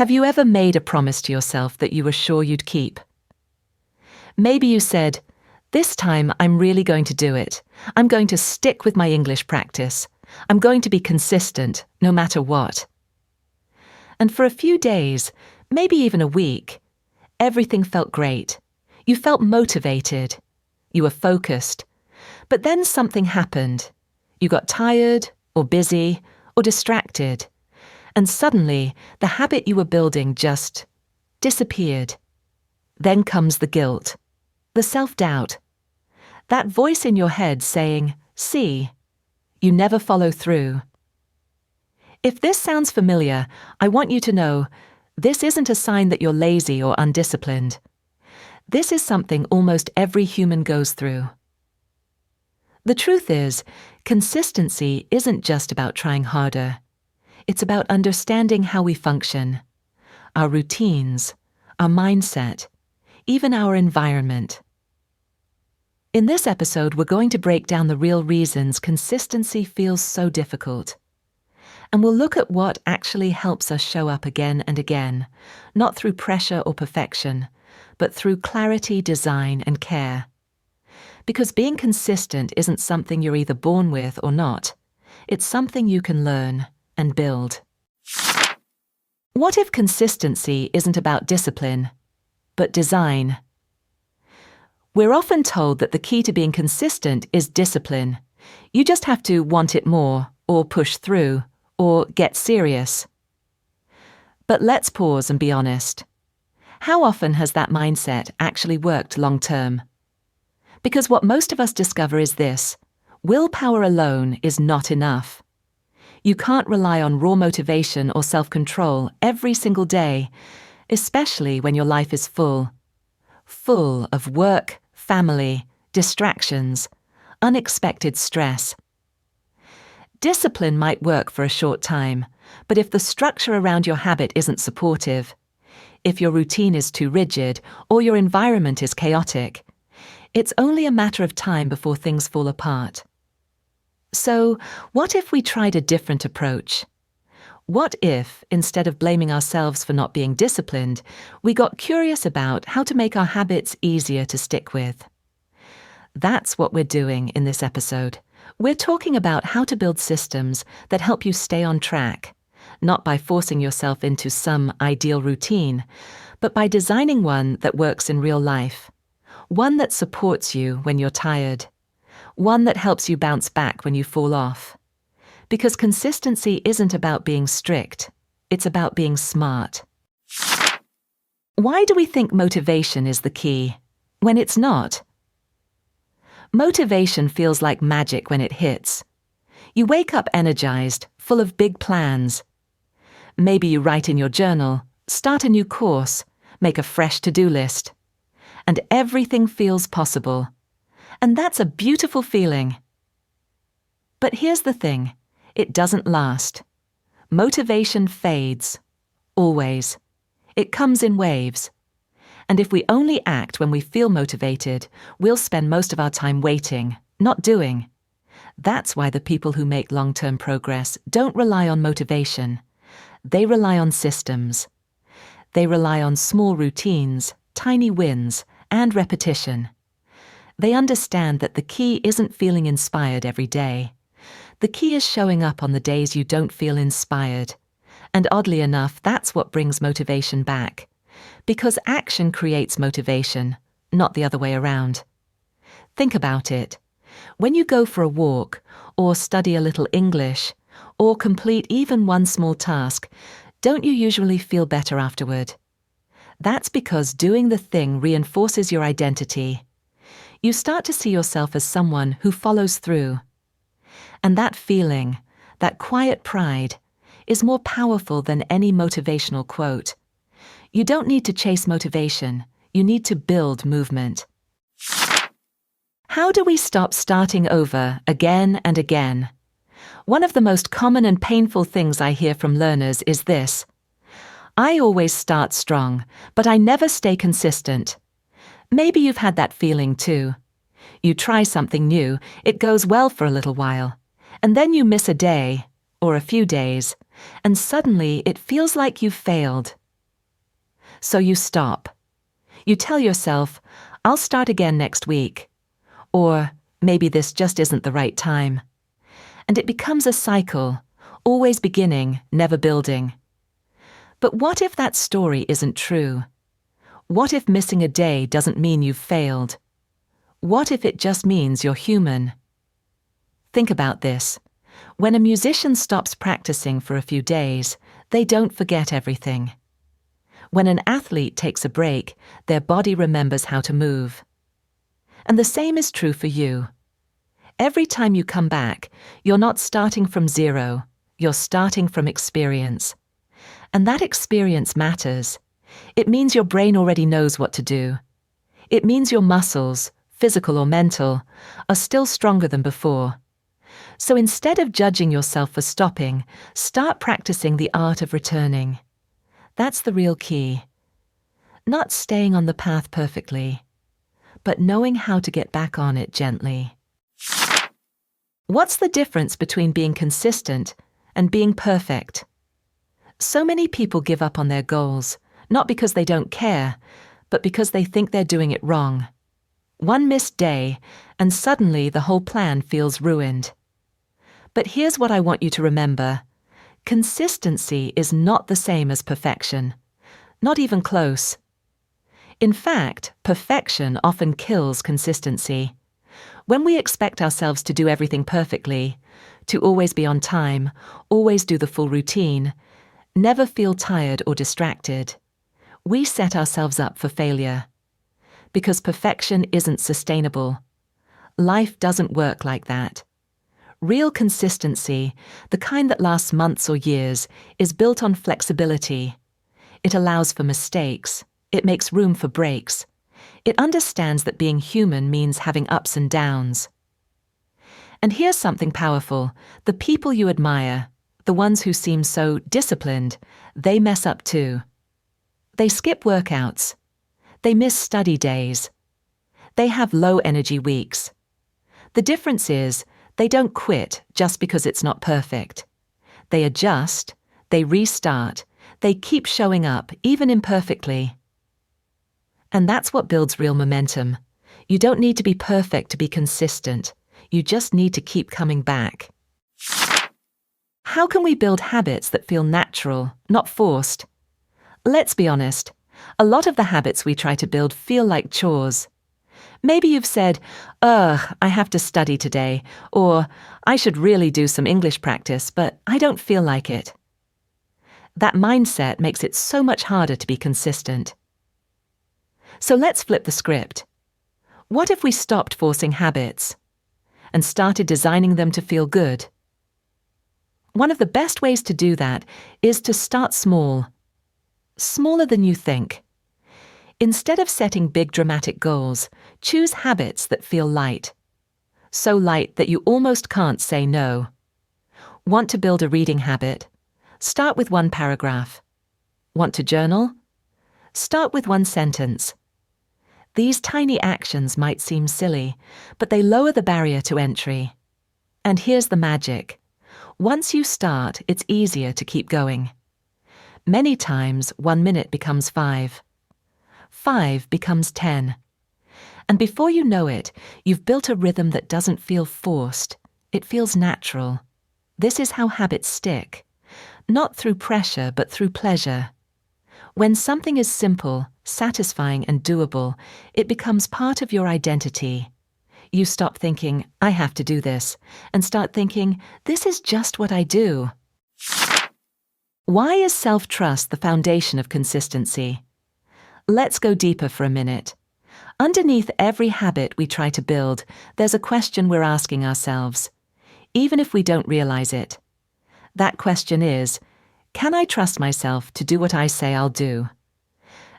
Have you ever made a promise to yourself that you were sure you'd keep? Maybe you said, "This time I'm really going to do it. I'm going to stick with my English practice. I'm going to be consistent, no matter what." And for a few days, maybe even a week, everything felt great. You felt motivated. You were focused. But then something happened. You got tired, or busy, or distracted. And suddenly, the habit you were building just disappeared. Then comes the guilt, the self-doubt, that voice in your head saying, "See, you never follow through." If this sounds familiar, I want you to know this isn't a sign that you're lazy or undisciplined. This is something almost every human goes through. The truth is, consistency isn't just about trying harder. It's about understanding how we function, our routines, our mindset, even our environment. In this episode, we're going to break down the real reasons consistency feels so difficult. And we'll look at what actually helps us show up again and again, not through pressure or perfection, but through clarity, design, and care. Because being consistent isn't something you're either born with or not. It's something you can learn and build. What if consistency isn't about discipline, but design? We're often told that the key to being consistent is discipline. You just have to want it more, or push through, or get serious. But let's pause and be honest. How often has that mindset actually worked long-term? Because what most of us discover is this: willpower alone is not enough. You can't rely on raw motivation or self-control every single day, especially when your life is full of work, family, distractions, unexpected stress. Discipline might work for a short time, but if the structure around your habit isn't supportive, if your routine is too rigid or your environment is chaotic, it's only a matter of time before things fall apart. So, what if we tried a different approach? What if, instead of blaming ourselves for not being disciplined, we got curious about how to make our habits easier to stick with? That's what we're doing in this episode. We're talking about how to build systems that help you stay on track, not by forcing yourself into some ideal routine, but by designing one that works in real life, one that supports you when you're tired, one that helps you bounce back when you fall off. Because consistency isn't about being strict, it's about being smart. Why do we think motivation is the key, when it's not? Motivation feels like magic when it hits. You wake up energized, full of big plans. Maybe you write in your journal, start a new course, make a fresh to-do list. And everything feels possible. And that's a beautiful feeling. But here's the thing. It doesn't last. Motivation fades. Always. It comes in waves. And if we only act when we feel motivated, we'll spend most of our time waiting, not doing. That's why the people who make long-term progress don't rely on motivation. They rely on systems. They rely on small routines, tiny wins, and repetition. They understand that the key isn't feeling inspired every day. The key is showing up on the days you don't feel inspired. And oddly enough, that's what brings motivation back. Because action creates motivation, not the other way around. Think about it. When you go for a walk, or study a little English, or complete even one small task, don't you usually feel better afterward? That's because doing the thing reinforces your identity. You start to see yourself as someone who follows through. And that feeling, that quiet pride, is more powerful than any motivational quote. You don't need to chase motivation, you need to build movement. How do we stop starting over again and again? One of the most common and painful things I hear from learners is this: I always start strong, but I never stay consistent. Maybe you've had that feeling too. You try something new, it goes well for a little while, and then you miss a day, or a few days, and suddenly it feels like you've failed. So you stop. You tell yourself, I'll start again next week. Or maybe this just isn't the right time. And it becomes a cycle, always beginning, never building. But what if that story isn't true? What if missing a day doesn't mean you've failed? What if it just means you're human? Think about this. When a musician stops practicing for a few days, they don't forget everything. When an athlete takes a break, their body remembers how to move. And the same is true for you. Every time you come back, you're not starting from zero, you're starting from experience. And that experience matters. It means your brain already knows what to do. It means your muscles, physical or mental, are still stronger than before. So instead of judging yourself for stopping, start practicing the art of returning. That's the real key. Not staying on the path perfectly, but knowing how to get back on it gently. What's the difference between being consistent and being perfect? So many people give up on their goals, not because they don't care, but because they think they're doing it wrong. One missed day, and suddenly the whole plan feels ruined. But here's what I want you to remember. Consistency is not the same as perfection. Not even close. In fact, perfection often kills consistency. When we expect ourselves to do everything perfectly, to always be on time, always do the full routine, never feel tired or distracted, we set ourselves up for failure. Because perfection isn't sustainable. Life doesn't work like that. Real consistency, the kind that lasts months or years, is built on flexibility. It allows for mistakes. It makes room for breaks. It understands that being human means having ups and downs. And here's something powerful. The people you admire, the ones who seem so disciplined, they mess up too. They skip workouts. They miss study days. They have low-energy weeks. The difference is, they don't quit just because it's not perfect. They adjust, they restart, they keep showing up, even imperfectly. And that's what builds real momentum. You don't need to be perfect to be consistent. You just need to keep coming back. How can we build habits that feel natural, not forced? Let's be honest. A lot of the habits we try to build feel like chores. Maybe you've said, ugh, I have to study today, or I should really do some English practice, but I don't feel like it. That mindset makes it so much harder to be consistent. So let's flip the script. What if we stopped forcing habits and started designing them to feel good? One of the best ways to do that is to start small. Smaller than you think. Instead of setting big dramatic goals, choose habits that feel light. So light that you almost can't say no. Want to build a reading habit? Start with one paragraph. Want to journal? Start with one sentence. These tiny actions might seem silly, but they lower the barrier to entry. And here's the magic. Once you start, it's easier to keep going. Many times, 1 minute becomes 5. 5 becomes 10. And before you know it, you've built a rhythm that doesn't feel forced. It feels natural. This is how habits stick. Not through pressure, but through pleasure. When something is simple, satisfying and doable, it becomes part of your identity. You stop thinking, I have to do this, and start thinking, this is just what I do. Why is self-trust the foundation of consistency? Let's go deeper for a minute. Underneath every habit we try to build, there's a question we're asking ourselves, even if we don't realize it. That question is, can I trust myself to do what I say I'll do?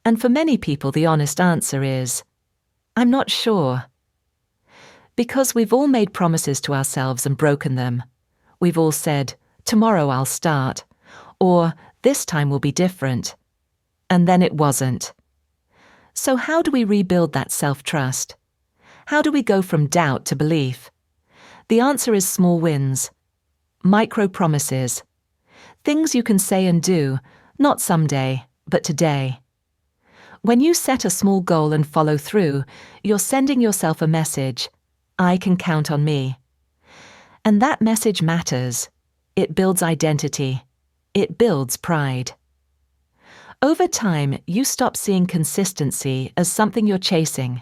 And for many people, the honest answer is, I'm not sure. Because we've all made promises to ourselves and broken them. We've all said, tomorrow I'll start, or this time will be different. And then it wasn't. So how do we rebuild that self-trust? How do we go from doubt to belief? The answer is small wins. Micro-promises. Things you can say and do, not someday, but today. When you set a small goal and follow through, you're sending yourself a message: I can count on me. And that message matters. It builds identity. It builds pride. Over time, you stop seeing consistency as something you're chasing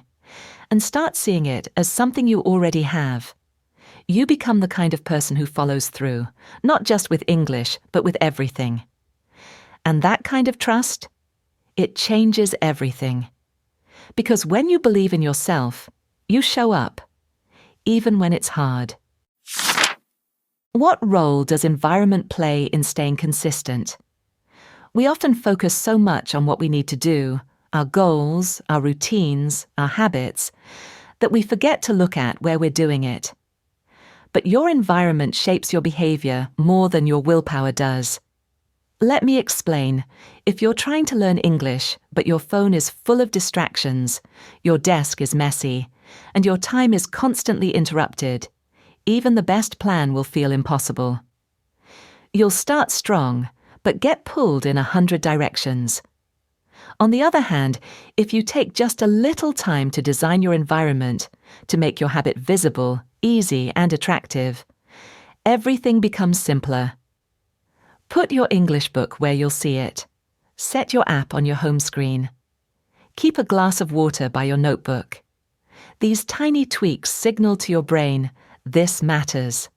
and start seeing it as something you already have. You become the kind of person who follows through, not just with English, but with everything. And that kind of trust, it changes everything. Because when you believe in yourself, you show up, even when it's hard. What role does environment play in staying consistent? We often focus so much on what we need to do, our goals, our routines, our habits, that we forget to look at where we're doing it. But your environment shapes your behavior more than your willpower does. Let me explain. If you're trying to learn English, but your phone is full of distractions, your desk is messy, and your time is constantly interrupted, even the best plan will feel impossible. You'll start strong, but get pulled in 100 directions. On the other hand, if you take just a little time to design your environment, to make your habit visible, easy, and attractive, everything becomes simpler. Put your English book where you'll see it. Set your app on your home screen. Keep a glass of water by your notebook. These tiny tweaks signal to your brain, this matters.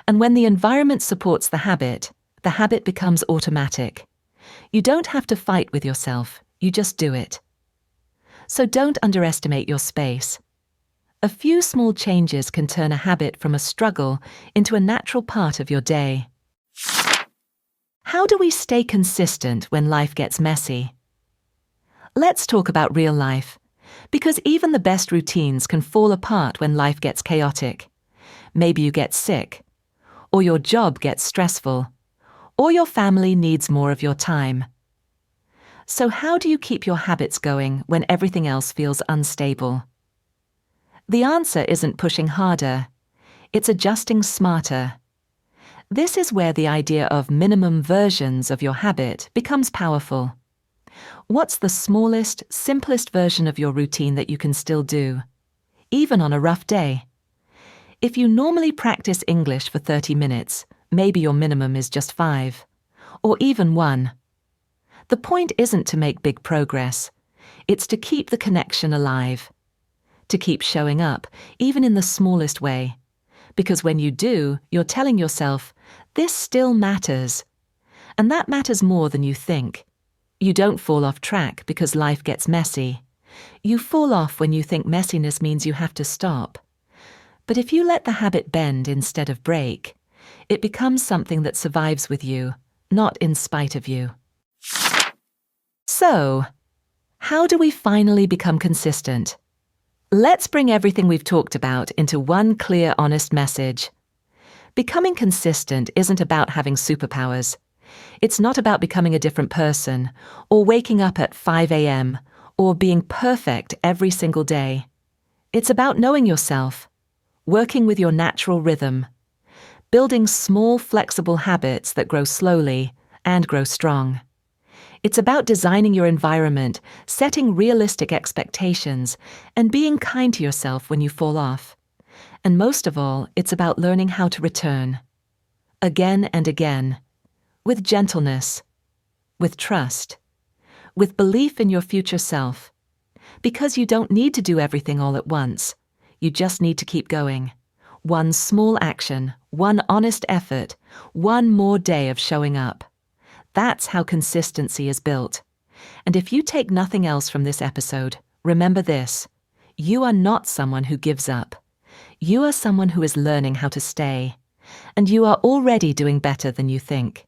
And when the environment supports the habit becomes automatic. You don't have to fight with yourself, you just do it. So don't underestimate your space. A few small changes can turn a habit from a struggle into a natural part of your day. How do we stay consistent when life gets messy? Let's talk about real life, because even the best routines can fall apart when life gets chaotic. Maybe you get sick, or your job gets stressful, or your family needs more of your time. So how do you keep your habits going when everything else feels unstable? The answer isn't pushing harder, it's adjusting smarter. This is where the idea of minimum versions of your habit becomes powerful. What's the smallest, simplest version of your routine that you can still do, even on a rough day? If you normally practice English for 30 minutes, maybe your minimum is just 5, or even 1. The point isn't to make big progress. It's to keep the connection alive, to keep showing up, even in the smallest way. Because when you do, you're telling yourself, this still matters. And that matters more than you think. You don't fall off track because life gets messy. You fall off when you think messiness means you have to stop. But if you let the habit bend instead of break, it becomes something that survives with you, not in spite of you. So, how do we finally become consistent? Let's bring everything we've talked about into one clear, honest message. Becoming consistent isn't about having superpowers. It's not about becoming a different person, or waking up at 5 a.m., or being perfect every single day. It's about knowing yourself, working with your natural rhythm, building small, flexible habits that grow slowly and grow strong. It's about designing your environment, setting realistic expectations, and being kind to yourself when you fall off. And most of all, it's about learning how to return. Again and again. With gentleness. With trust. With belief in your future self. Because you don't need to do everything all at once. You just need to keep going. One small action, one honest effort, one more day of showing up. That's how consistency is built. And if you take nothing else from this episode, remember this: you are not someone who gives up. You are someone who is learning how to stay. And you are already doing better than you think.